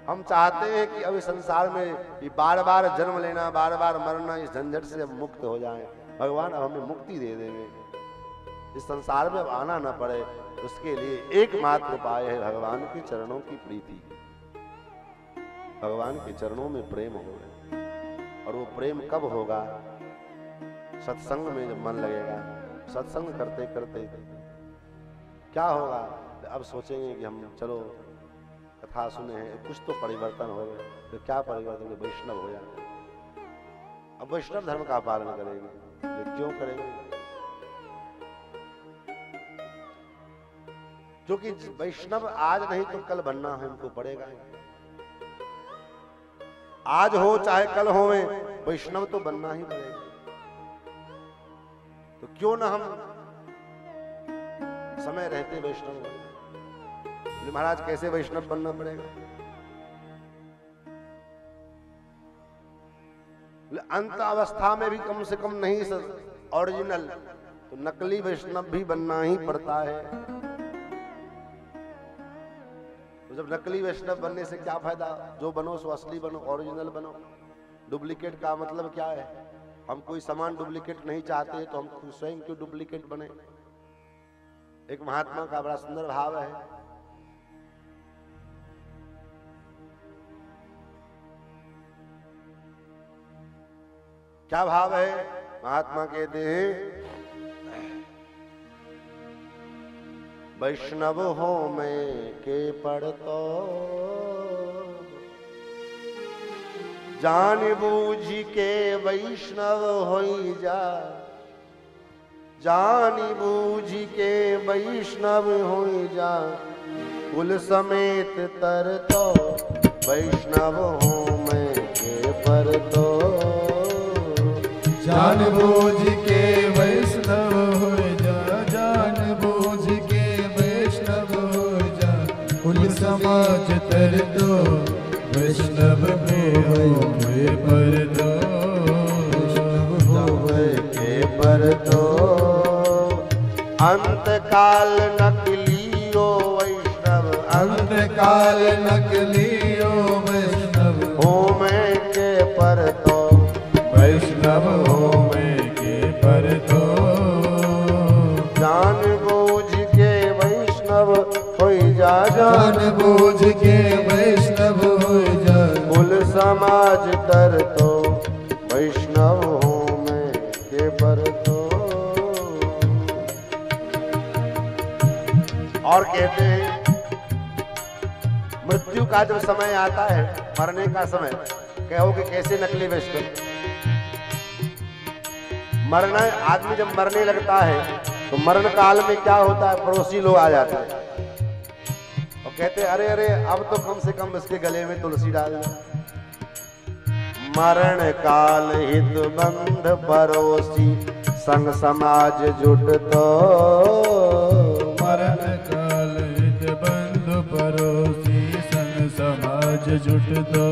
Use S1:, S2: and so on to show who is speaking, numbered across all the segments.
S1: हम चाहते हैं कि अब इस संसार में ये बार बार जन्म लेना, बार बार मरना, इस झंझट से अब मुक्त हो जाएं। भगवान अब हमें मुक्ति दे देंगे, इस संसार में अब आना ना पड़े। उसके लिए एकमात्र उपाय है भगवान के चरणों की प्रीति। भगवान के चरणों में प्रेम होगा, और वो प्रेम कब होगा? सत्संग में जब मन लगेगा। सत्संग करते करते क्या होगा? अब सोचेंगे कि हम चलो कथा सुने हैं, कुछ तो परिवर्तन हो गए। तो क्या परिवर्तन? वैष्णव हो जाए। अब वैष्णव धर्म का पालन करेंगे। तो क्यों करेंगे? जो कि वैष्णव आज नहीं तो कल बनना हमको पड़ेगा। आज हो चाहे कल हो, वैष्णव तो बनना ही पड़ेगा। तो क्यों ना हम समय रहते वैष्णव बने? महाराज कैसे वैष्णव बनना पड़ेगा? अंत अवस्था में भी कम से कम नहीं ओरिजिनल, तो नकली वैष्णव भी बनना ही पड़ता है। तो जब नकली वैष्णव बनने से क्या फायदा? जो बनो सो असली बनो, ओरिजिनल बनो। डुप्लीकेट का मतलब क्या है? हम कोई सामान डुप्लीकेट नहीं चाहते, तो हम स्वयं क्यों डुप्लीकेट बने? एक महात्मा का बड़ा सुंदर भाव है। क्या भाव है? महात्मा कहते हैं, वैष्णव हो मैं के पढ़ तो जान बूझ के वैष्णव होई जा। जान बूझ के वैष्णव होई जा। कुल समेत तर तो वैष्णव हो मैं के पढ़ तो।
S2: जान बूझ के वैष्णव हो जा। जान बूझ के वैष्णव हो जा। कुल समाज तर दो वैष्णव में हो के पर दो।
S1: वैष्णव हो के पर दो। अंत काल नकलियो वैष्णव।
S2: अंत काल नकलियो वैष्णव
S1: हो मैं के पर दो।
S2: वैष्णव हो मैं के पर दो।
S1: जान बूझ के वैष्णव होई जा।
S2: जान बूझ के वैष्णव हो जा।
S1: कुल समाज तर तो वैष्णव हो मैं के पर तो। और कहते हैं, मृत्यु का जब समय आता है, मरने का समय, कहो कि कैसे नकली वैष्णव मरना। आदमी जब मरने लगता है तो मरण काल में क्या होता है? पड़ोसी लोग आ जाते हैं और कहते हैं, अरे अरे अब तो कम से कम इसके गले में तुलसी डाल दो। मरण काल हित बंध पड़ोसी संग समाज जुट तो।
S2: मरण काल हित बंध पड़ोसी संग समाज जुट तो।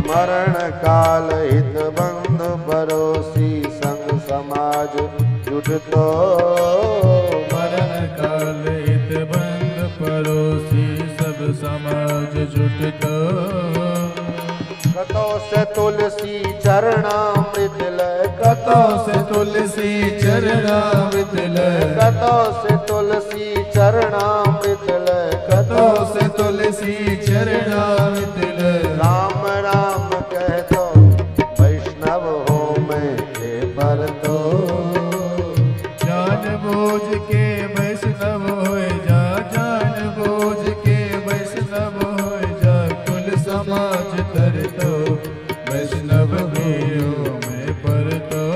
S1: मरण काल हित बंध पड़ोसी संग समाज जुट तो।
S2: मरण काल हित बंध पड़ोसी सब समाज जुट तो।
S1: कतो से तुलसी चरणामृत लय।
S2: कतो से तुलसी चरणामृत लय।
S1: कतो से तुलसी चरणामृत लय।
S2: कतो से तुलसी चरणामृत लय।
S1: राम राम कह दो वैष्णव हो मैं के पर तो।
S2: जान बूझ के वैष्णव हो जा। जान बूझ के वैष्णव हो जा। कुल समाज तर तो वैष्णव में हो मैं पर तो।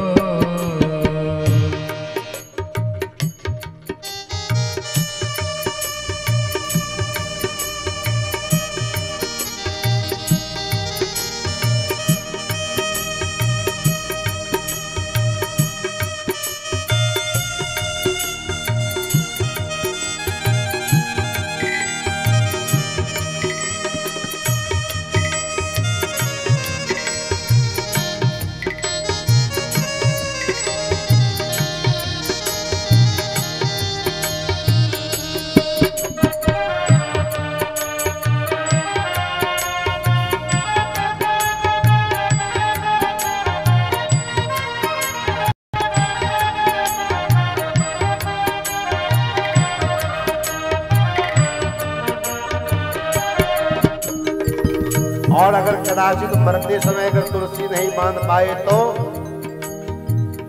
S1: और अगर कदाचित मरते समय अगर तुलसी नहीं बांध पाए तो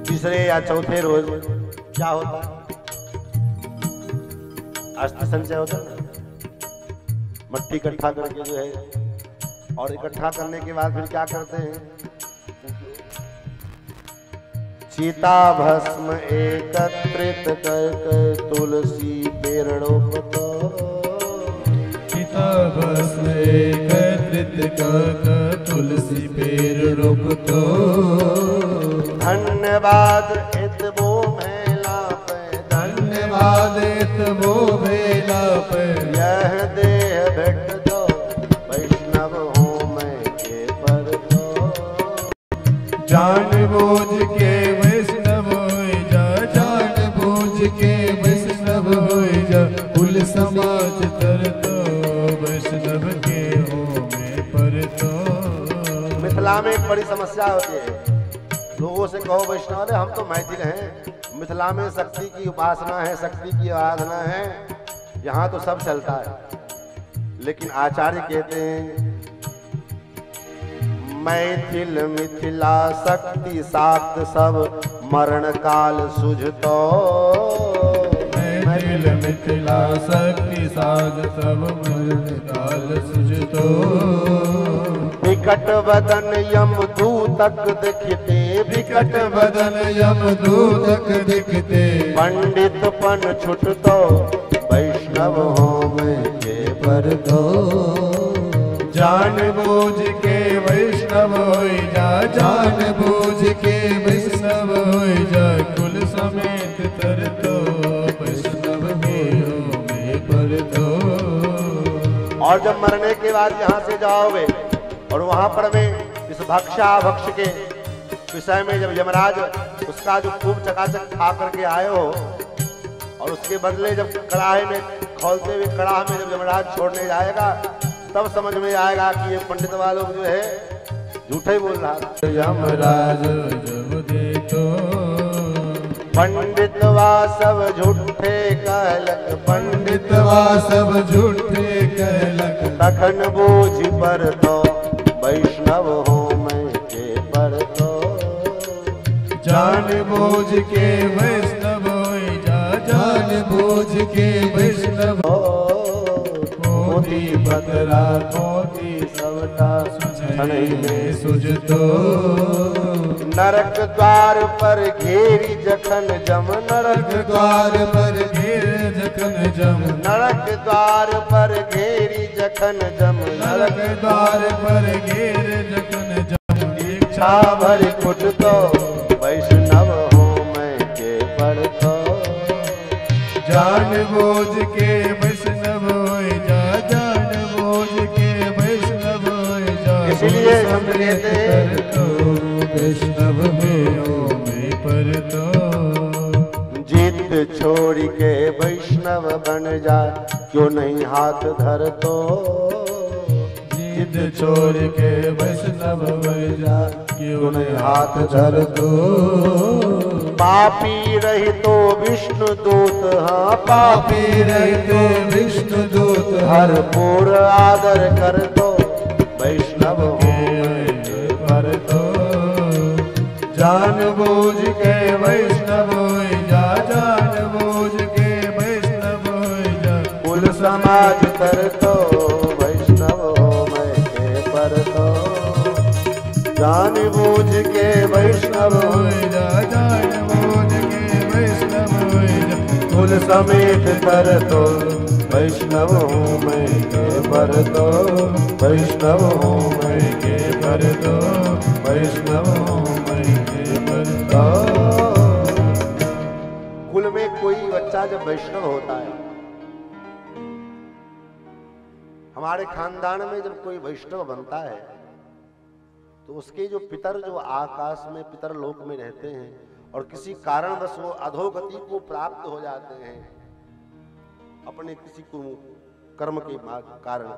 S1: तीसरे या चौथे रोज क्या होता है? अस्थि संचय होता है ना, मट्टी इकट्ठा करके जो है, और इकट्ठा करने के बाद फिर क्या करते हैं? चिता भस्म एकत्रित कर तुलसी पेड़ोपतो,
S2: चिता भस्म एकत्रित कर तुलसी पेड़ोपतो।
S1: धन्यवाद इत वो मेला पे,
S2: धन्यवाद इत वो मेला पे,
S1: यह देह भेट दो वैष्णव हूँ मैं के पर दो।
S2: जान बूझ के वैष्णव होई जा, जान बूझ के वैष्णव होई जा, कुल समाज तर तो वैष्णव के हो में पर तो।
S1: मिथिला में एक बड़ी समस्या होती है, लोगों से कहो वैष्णव, अरे हम तो मैथिल हैं, मिथिला में शक्ति की उपासना है, शक्ति की आराधना है, यहाँ तो सब चलता है। लेकिन आचार्य कहते हैं मैथिल मिथिला शक्ति सात सब मरण काल सुझतो।
S2: मैथिल मिथिला शक्ति सात सब मरण काल सुझतो।
S1: विकट वदन यम दूतक दिखते,
S2: विकट वदन यम दूतक दिखते,
S1: पंडित पन छुटतो वैष्णव हो मैं के पर दो।
S2: जान बूझ के वैष्णव होई जा, जान बूझ के वैष्णव होई जा, कुल समेत तर तो वैष्णव में पर तो।
S1: और जब मरने के बाद यहाँ से जाओगे और वहां पर में इस भक्षा भक्ष के विषय में जब यमराज उसका जो खूब चकाचक खा करके आए हो, और उसके बदले जब कड़ाहे में खोलते हुए कड़ाह में जब यमराज छोड़ने जाएगा, तब समझ में आएगा कि ये पंडित वालों जो है झूठे ही बोल रहा था।
S2: यमराज जब दे तो
S1: पंडित वा सब झूठे कहलक,
S2: पंडित वा सब झूठे कहलक,
S1: तखन बूझ पर तो वैष्णव हो मैं के पर तो।
S2: जान बूझ के वैष्णव होई जा, जान बूझ के वैष्णव मोती बतरा मोती सबटा सुझई में सुझतो।
S1: नरक द्वार पर घेरी जखन जम, नरक
S2: द्वार पर घेर जखन जम,
S1: नरक द्वार पर घेरी जखन जम,
S2: नरक द्वार पर घेर जखन जम।
S1: इच्छा भर कुट तो वैष्णव हो मैं के पर तो।
S2: जान बूझ के वैष्णव होई जा, जान बूझ के वैष्णव होई जा,
S1: इसलिए हम कहते हैं
S2: तो वैष्णव में पर तो।
S1: जीत छोड़ के वैष्णव बन जा, क्यों नहीं हाथ धर तो।
S2: जिद छोड़ के वैष्णव बन जा, क्यों नहीं हाथ धर तो।
S1: पापी रही तो विष्णु दूत, हाँ
S2: पापी रही तो विष्णु दूत,
S1: हर पूर आदर कर तो वैष्णव हो
S2: पर तो। जान बूझ के वैष्णव होई जा, जान बूझ के वैष्णव होई जा,
S1: कुल समाज कर तो वैष्णव हो मैं के पर तो। जान बूझ के वैष्णव
S2: होई जा, जान बूझ के वैष्णव होई जा,
S1: कुल समेत कर तो वैष्णव हूँ मैं के पर तो। वैष्णव हूँ मैं के पर तो, वैष्णव हूँ मैं के पर तो। कुल में कोई बच्चा जब वैष्णव होता है, हमारे खानदान में जब कोई वैष्णव बनता है, तो उसके जो पितर जो आकाश में पितर लोक में रहते हैं और किसी कारणवश वो अधोगति को प्राप्त हो जाते हैं अपने किसी कर्म के कारण,